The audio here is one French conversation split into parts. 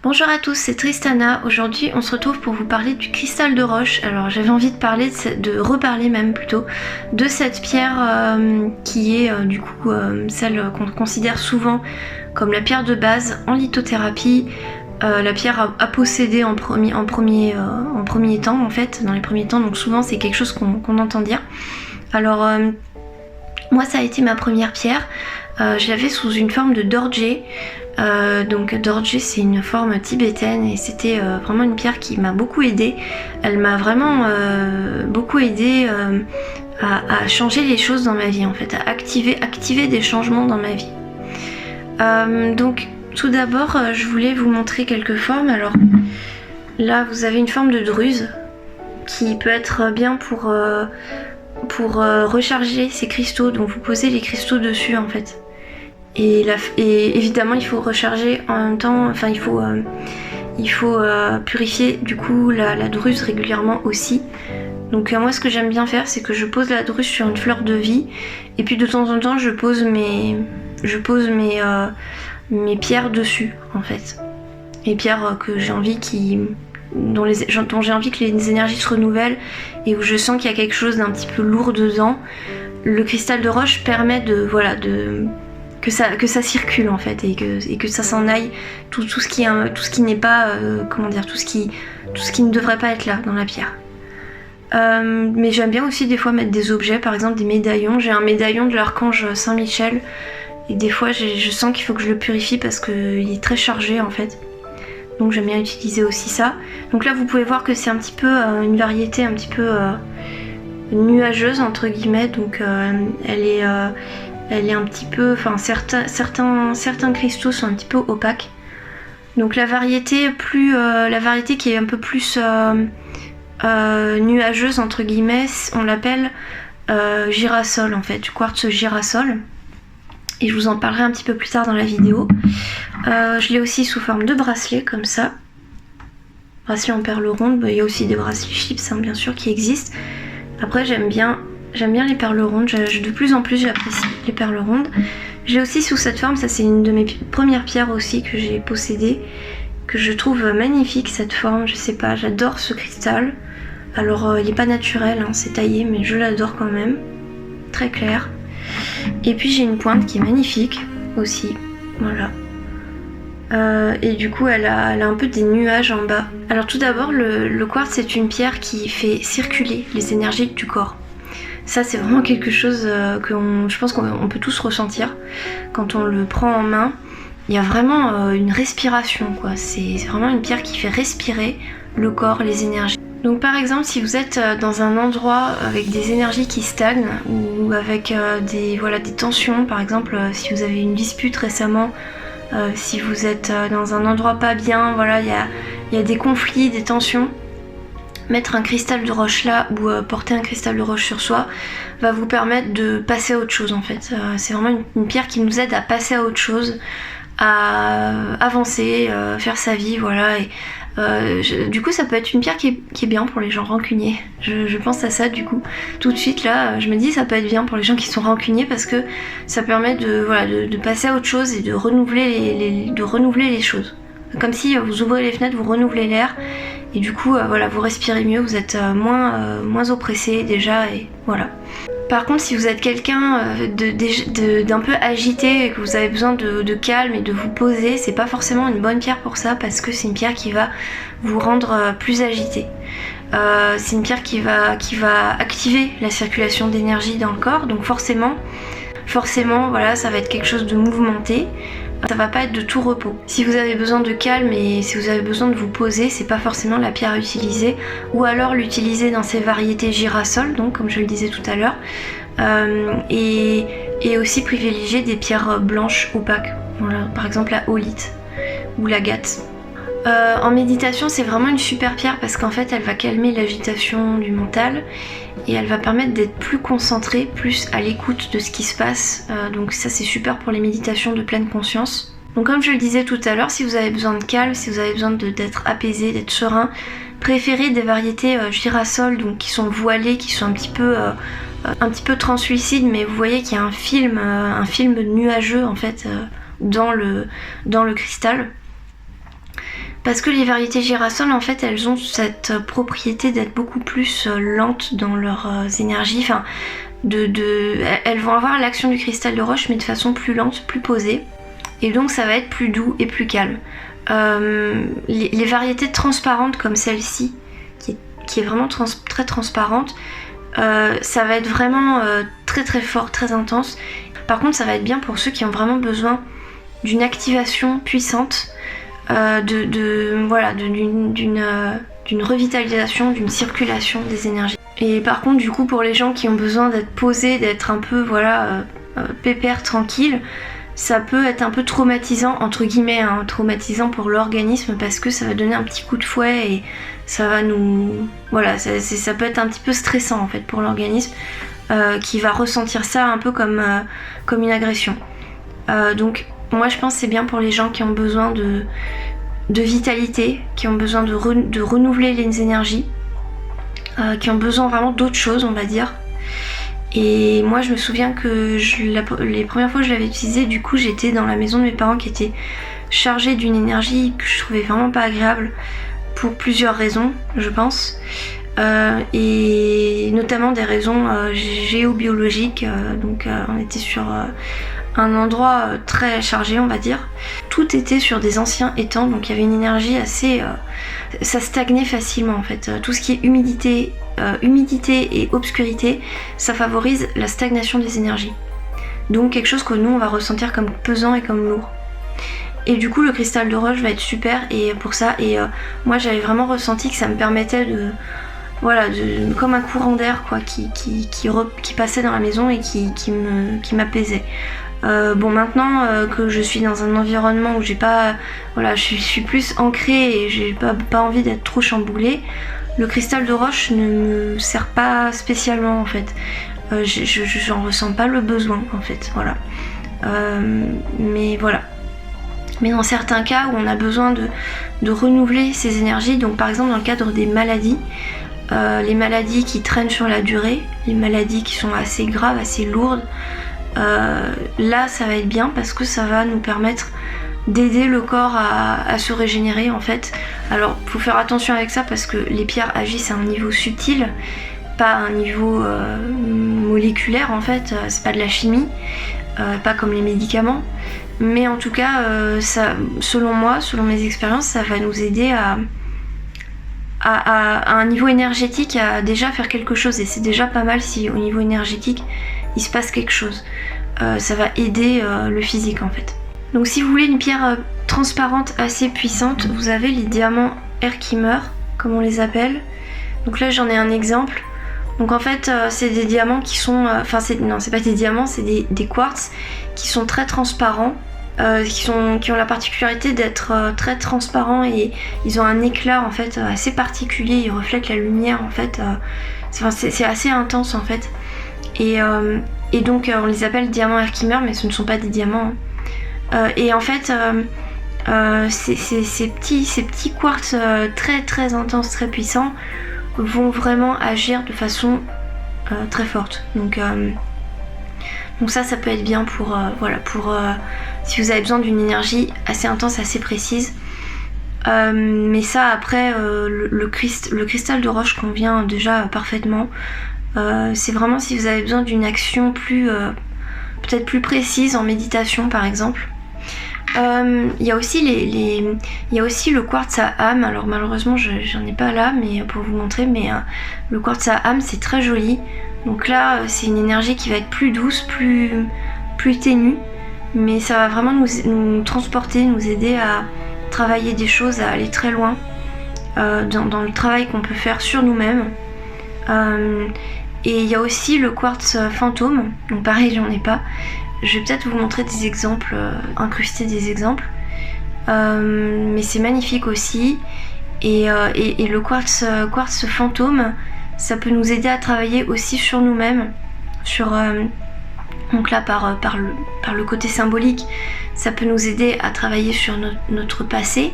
Bonjour à tous, c'est Tristana. Aujourd'hui, on se retrouve pour vous parler du cristal de roche. Alors, j'avais envie de parler, de reparler même plutôt, de cette pierre qui est du coup celle qu'on considère souvent comme la pierre de base en lithothérapie, la pierre à posséder en premier temps en fait, dans les premiers temps. Donc souvent, c'est quelque chose qu'on entend dire. Alors, moi, ça a été ma première pierre. Je l'avais sous une forme de dorje. Donc dorje, c'est une forme tibétaine et c'était vraiment une pierre qui m'a beaucoup aidée. Elle m'a vraiment beaucoup aidée à changer les choses dans ma vie en fait, à activer des changements dans ma vie. Donc tout d'abord, je voulais vous montrer quelques formes. Alors là, vous avez une forme de druse qui peut être bien pour recharger ces cristaux. Donc vous posez les cristaux dessus en fait. Et évidemment, il faut recharger en même temps. Enfin, il faut purifier du coup la druse régulièrement aussi. Donc moi, ce que j'aime bien faire, c'est que je pose la druse sur une fleur de vie, et puis de temps en temps, je pose mes pierres dessus, en fait. Les pierres que j'ai envie dont j'ai envie que les énergies se renouvellent et où je sens qu'il y a quelque chose d'un petit peu lourd dedans. Le cristal de roche permet que ça circule en fait et que ça s'en aille, tout ce qui n'est pas tout ce qui ne devrait pas être là dans la pierre. Mais j'aime bien aussi des fois mettre des objets, par exemple des médaillons. J'ai un médaillon de l'archange Saint-Michel et des fois je sens qu'il faut que je le purifie parce qu'il est très chargé en fait. Donc j'aime bien utiliser aussi ça. Donc là vous pouvez voir que c'est un petit peu une variété un petit peu nuageuse entre guillemets. Donc elle est un petit peu, enfin certains cristaux sont un petit peu opaques. Donc la variété qui est un peu plus nuageuse entre guillemets, on l'appelle girasol en fait, du quartz girasol. Et je vous en parlerai un petit peu plus tard dans la vidéo. Je l'ai aussi sous forme de bracelet comme ça. Bracelet en perles rondes, il y a aussi des bracelets chips bien sûr qui existent. Après j'aime bien les perles rondes, de plus en plus j'apprécie les perles rondes. J'ai aussi sous cette forme, ça c'est une de mes premières pierres aussi que j'ai possédée, que je trouve magnifique cette forme, je sais pas, j'adore ce cristal. Alors il n'est pas naturel, hein, c'est taillé, mais je l'adore quand même, très clair. Et puis j'ai une pointe qui est magnifique aussi, voilà. Et du coup elle a un peu des nuages en bas. Alors tout d'abord, le quartz c'est une pierre qui fait circuler les énergies du corps. Ça c'est vraiment quelque chose je pense qu'on peut tous ressentir quand on le prend en main. Il y a vraiment une respiration quoi. C'est vraiment une pierre qui fait respirer le corps, les énergies. Donc par exemple si vous êtes dans un endroit avec des énergies qui stagnent ou avec des tensions, par exemple si vous avez une dispute récemment, si vous êtes dans un endroit pas bien, voilà, il y a des conflits, des tensions, mettre un cristal de roche là ou porter un cristal de roche sur soi va vous permettre de passer à autre chose en fait. C'est vraiment une pierre qui nous aide à passer à autre chose, à avancer, faire sa vie, voilà. Et du coup ça peut être une pierre qui est bien pour les gens rancuniers. Je pense à ça du coup. Tout de suite là, je me dis ça peut être bien pour les gens qui sont rancuniers parce que ça permet de passer à autre chose et de renouveler les choses. Comme si vous ouvrez les fenêtres, vous renouvelez l'air et du coup vous respirez mieux, vous êtes moins oppressé déjà et voilà. Par contre si vous êtes quelqu'un d'un peu agité et que vous avez besoin de calme et de vous poser, c'est pas forcément une bonne pierre pour ça parce que c'est une pierre qui va vous rendre plus agité. C'est une pierre qui va activer la circulation d'énergie dans le corps, donc forcément voilà, ça va être quelque chose de mouvementé. Ça va pas être de tout repos. Si vous avez besoin de calme et si vous avez besoin de vous poser, c'est pas forcément la pierre à utiliser, ou alors l'utiliser dans ses variétés girasol, donc comme je le disais tout à l'heure, et aussi privilégier des pierres blanches opaques, voilà, par exemple la holite ou l'agate. En méditation, c'est vraiment une super pierre parce qu'en fait, elle va calmer l'agitation du mental et elle va permettre d'être plus concentré, plus à l'écoute de ce qui se passe. Donc ça, c'est super pour les méditations de pleine conscience. Donc comme je le disais tout à l'heure, si vous avez besoin de calme, si vous avez besoin d'être apaisé, d'être serein, préférez des variétés girasol, donc qui sont voilées, qui sont un petit peu translucides, mais vous voyez qu'il y a un film nuageux en fait dans le cristal. Parce que les variétés girasol, en fait, elles ont cette propriété d'être beaucoup plus lentes dans leurs énergies. Enfin, elles vont avoir l'action du cristal de roche, mais de façon plus lente, plus posée. Et donc, ça va être plus doux et plus calme. Les variétés transparentes comme celle-ci, qui est vraiment très transparente, ça va être vraiment très très fort, très intense. Par contre, ça va être bien pour ceux qui ont vraiment besoin d'une activation puissante, d'une revitalisation, d'une circulation des énergies. Et par contre, du coup, pour les gens qui ont besoin d'être posés, d'être un peu pépère, tranquille, ça peut être un peu traumatisant, entre guillemets, hein, traumatisant pour l'organisme, parce que ça va donner un petit coup de fouet et ça va nous... Voilà, ça peut être un petit peu stressant en fait pour l'organisme, qui va ressentir ça un peu comme une agression. Donc moi je pense que c'est bien pour les gens qui ont besoin de vitalité, qui ont besoin de renouveler les énergies, qui ont besoin vraiment d'autre chose, on va dire. Et moi je me souviens que les premières fois que je l'avais utilisé, du coup j'étais dans la maison de mes parents qui était chargée d'une énergie que je trouvais vraiment pas agréable pour plusieurs raisons, je pense. Et notamment des raisons géobiologiques, donc on était sur un endroit très chargé, on va dire. Tout était sur des anciens étangs, donc il y avait une énergie assez... ça stagnait facilement en fait. Tout ce qui est humidité et obscurité, ça favorise la stagnation des énergies. Donc quelque chose que nous on va ressentir comme pesant et comme lourd. Et du coup le cristal de roche va être super et pour ça. Et moi j'avais vraiment ressenti que ça me permettait comme un courant d'air quoi, qui passait dans la maison et qui m'apaisait. Bon maintenant que je suis dans un environnement où j'ai pas, je suis plus ancrée et j'ai pas envie d'être trop chamboulée, le cristal de roche ne me sert pas spécialement en fait. J'en ressens pas le besoin en fait, voilà. Mais voilà. Mais dans certains cas où on a besoin de renouveler ses énergies, donc par exemple dans le cadre des maladies, les maladies qui traînent sur la durée, les maladies qui sont assez graves, assez lourdes, là ça va être bien parce que ça va nous permettre d'aider le corps à se régénérer en fait. Alors faut faire attention avec ça parce que les pierres agissent à un niveau subtil, pas à un niveau moléculaire en fait, c'est pas de la chimie, pas comme les médicaments. Mais en tout cas, ça, selon moi, selon mes expériences, ça va nous aider à un niveau énergétique à déjà faire quelque chose. Et c'est déjà pas mal si au niveau énergétique, il se passe quelque chose. Ça va aider le physique en fait. Donc si vous voulez une pierre transparente assez puissante, vous avez les diamants Herkimer, comme on les appelle. Donc là j'en ai un exemple. Donc en fait c'est des diamants qui sont... c'est pas des diamants, c'est des quartz qui sont très transparents, qui ont la particularité d'être très transparents et ils ont un éclat en fait assez particulier, ils reflètent la lumière en fait, c'est assez intense en fait. Et donc on les appelle diamants Herkimer mais ce ne sont pas des diamants. Et en fait ces petits quartz très très intenses, très puissants vont vraiment agir de façon très forte. Donc ça peut être bien pour si vous avez besoin d'une énergie assez intense, assez précise. Mais ça après le cristal de roche convient déjà parfaitement. C'est vraiment si vous avez besoin d'une action peut-être plus précise en méditation par exemple. Il y a aussi le quartz à âme. Alors malheureusement j'en ai pas là mais pour vous montrer, mais le quartz à âme c'est très joli. Donc là c'est une énergie qui va être plus douce, plus ténue, mais ça va vraiment nous transporter, nous aider à travailler des choses, à aller très loin dans le travail qu'on peut faire sur nous-mêmes. Et il y a aussi le quartz fantôme, donc pareil j'en ai pas. Je vais peut-être vous montrer des exemples, incruster des exemples, mais c'est magnifique aussi. Et le quartz fantôme, ça peut nous aider à travailler aussi sur nous-mêmes, donc là par le côté symbolique, ça peut nous aider à travailler sur notre passé,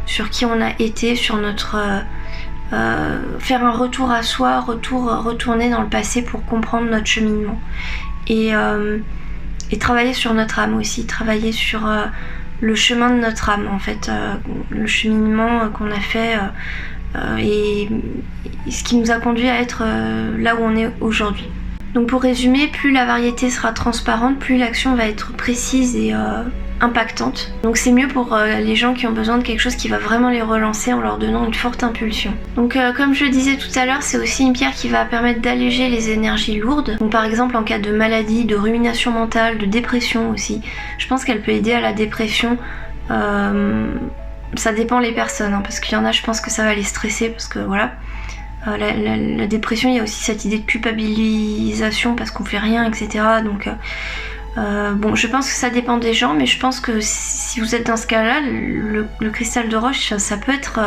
sur qui on a été, sur notre faire un retour à soi, retourner dans le passé pour comprendre notre cheminement. Et travailler sur notre âme aussi, travailler sur le chemin de notre âme en fait, le cheminement qu'on a fait et ce qui nous a conduit à être là où on est aujourd'hui. Donc pour résumer, plus la variété sera transparente, plus l'action va être précise et impactante. Donc c'est mieux pour les gens qui ont besoin de quelque chose qui va vraiment les relancer en leur donnant une forte impulsion. Donc comme je le disais tout à l'heure, c'est aussi une pierre qui va permettre d'alléger les énergies lourdes. Donc par exemple en cas de maladie, de rumination mentale, de dépression aussi. Je pense qu'elle peut aider à la dépression. Ça dépend les personnes, hein, parce qu'il y en a, je pense que ça va les stresser, parce que voilà. La dépression, il y a aussi cette idée de culpabilisation parce qu'on fait rien, etc. Donc bon, je pense que ça dépend des gens, mais je pense que si vous êtes dans ce cas-là, le cristal de roche, ça peut être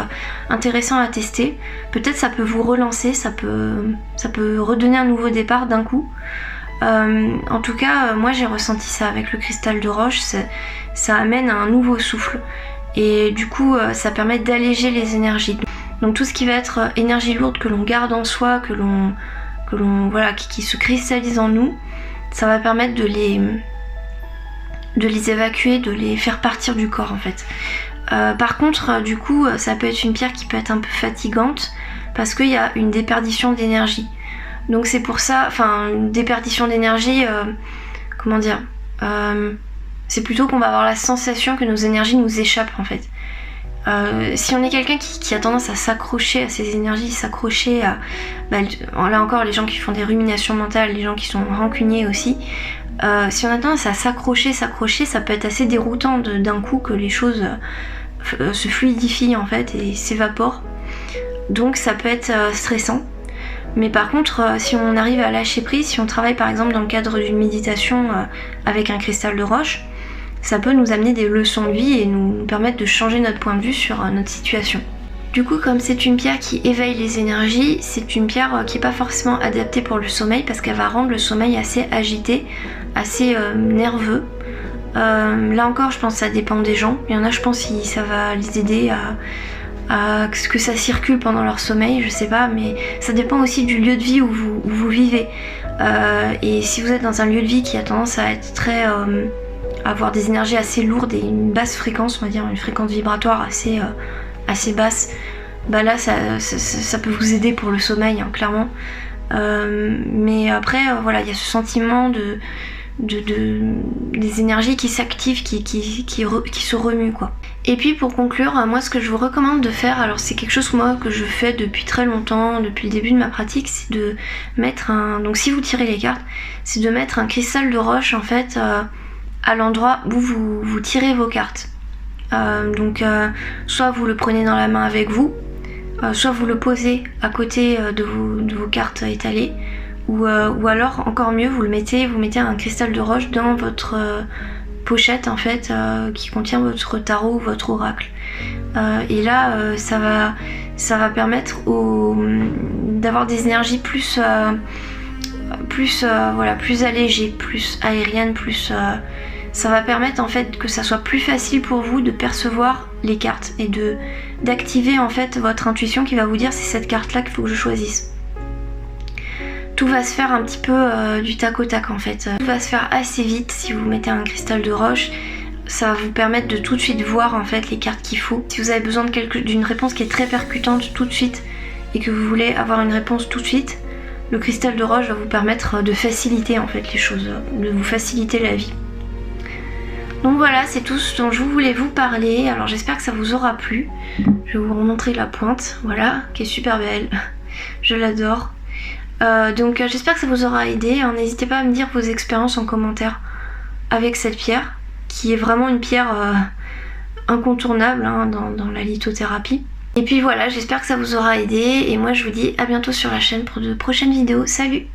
intéressant à tester. Peut-être ça peut vous relancer, ça peut redonner un nouveau départ d'un coup. En tout cas, moi j'ai ressenti ça avec le cristal de roche, ça amène à un nouveau souffle. Et du coup, ça permet d'alléger les énergies. Donc tout ce qui va être énergie lourde que l'on garde en soi, que l'on voilà, qui se cristallise en nous, ça va permettre de les évacuer, de les faire partir du corps en fait. Par contre, du coup, ça peut être une pierre qui peut être un peu fatigante parce qu'il y a une déperdition d'énergie. Donc c'est pour ça, enfin, une déperdition d'énergie, comment dire, c'est plutôt qu'on va avoir la sensation que nos énergies nous échappent en fait. Si on est quelqu'un qui a tendance à s'accrocher à ses énergies, s'accrocher à... là encore, les gens qui font des ruminations mentales, les gens qui sont rancuniers aussi, si on a tendance à s'accrocher, ça peut être assez déroutant d'un coup que les choses se fluidifient en fait et s'évaporent. Donc ça peut être stressant. Mais par contre, si on arrive à lâcher prise, si on travaille par exemple dans le cadre d'une méditation avec un cristal de roche, ça peut nous amener des leçons de vie et nous permettre de changer notre point de vue sur notre situation. Du coup, comme c'est une pierre qui éveille les énergies, c'est une pierre qui n'est pas forcément adaptée pour le sommeil parce qu'elle va rendre le sommeil assez agité, assez nerveux. Là encore, je pense que ça dépend des gens. Il y en a, je pense, que ça va les aider à ce que ça circule pendant leur sommeil, je sais pas, mais ça dépend aussi du lieu de vie où vous vivez. Et si vous êtes dans un lieu de vie qui a tendance à être très... avoir des énergies assez lourdes et une basse fréquence, on va dire une fréquence vibratoire assez basse, bah là ça peut vous aider pour le sommeil, hein, clairement. Mais après voilà, il y a ce sentiment des énergies qui s'activent, qui se remuent quoi. Et puis pour conclure, moi ce que je vous recommande de faire, alors c'est quelque chose moi que je fais depuis très longtemps, depuis le début de ma pratique, c'est de mettre donc si vous tirez les cartes, c'est de mettre un cristal de roche en fait à l'endroit où vous tirez vos cartes. Donc soit vous le prenez dans la main avec vous, soit vous le posez à côté de vos cartes étalées, ou alors encore mieux vous mettez un cristal de roche dans votre pochette en fait qui contient votre tarot ou votre oracle. Et là ça va permettre d'avoir des énergies plus allégées, plus aériennes, ça va permettre en fait que ça soit plus facile pour vous de percevoir les cartes et d'activer en fait votre intuition qui va vous dire c'est cette carte là qu'il faut que je choisisse. Tout va se faire un petit peu du tac au tac en fait. Tout va se faire assez vite si vous mettez un cristal de roche. Ça va vous permettre de tout de suite voir en fait les cartes qu'il faut. Si vous avez besoin d'une réponse qui est très percutante tout de suite et que vous voulez avoir une réponse tout de suite, le cristal de roche va vous permettre de faciliter en fait les choses, de vous faciliter la vie. Donc voilà, c'est tout ce dont je voulais vous parler. Alors j'espère que ça vous aura plu. Je vais vous remontrer la pointe, voilà, qui est super belle. Je l'adore. Donc j'espère que ça vous aura aidé. N'hésitez pas à me dire vos expériences en commentaire avec cette pierre, qui est vraiment une pierre incontournable hein, dans la lithothérapie. Et puis voilà, j'espère que ça vous aura aidé. Et moi je vous dis à bientôt sur la chaîne pour de prochaines vidéos. Salut!